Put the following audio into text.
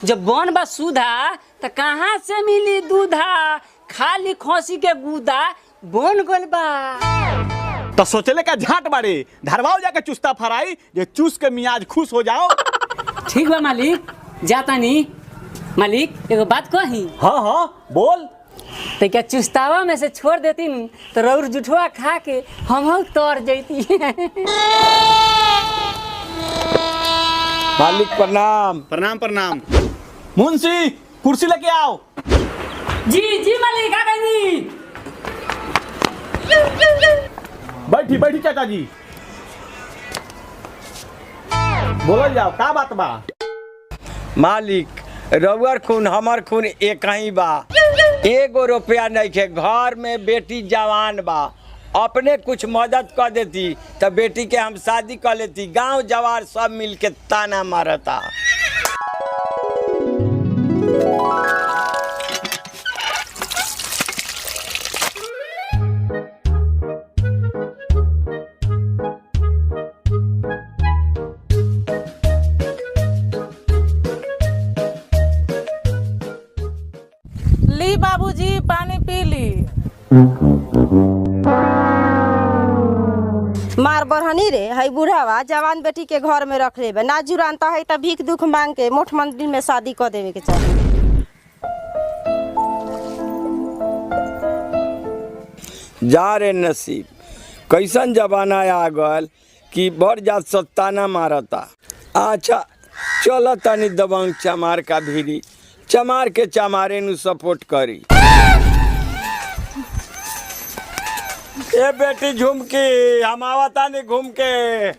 जब बन बा सुधा तो कहाँ से मिली दूधा, खाली खोसी के गुदा बन गल बा। तो सोचले का झाट बारे धरवाओ जाके चुस्ता फराई जे चूस के मियाज खुश हो जाओ। ठीक बा मालिक, जाता नहीं मालिक। एगो बात कही। हाँ हाँ बोल। तो क्या चुस्तावा में से छोड़ देती न तो रौर जुठवा खा के हम तोड़ जैती। मालिक प्रणाम। प्रणाम प्रणाम। मुंशी कुर्सी लेके आओ। जी जी मालिक आ गई। बैठी बैठी चाचा जी, बोल जाओ का बात बा। मालिक रउअर खून हमर खून एक ही बा, एगो रुपया नहीं खे। घर में बेटी जवान बा, अपने कुछ मदद कर देती तो बेटी के हम शादी कर लेती। गांव जवार सब मिल के ताना मारता। ली बाबूजी पानी पी ली। मार बरहनी रे हई बुढ़ावा जवान बेटी के घर में रख लेबे ना जुरानता है त भीख दुख मांग के मोठ मंदिर में शादी कर देवे के चाहिए। जा रे नसीब, कैसन जमाना आ गल कि बड़ जात सत्ताना मारता। अच्छा चल तनी दबंग चमार का भीरी, चमार के चमारे नु सपोर्ट करी। ए बेटी झुमकी, हम आवता नहीं घूम के।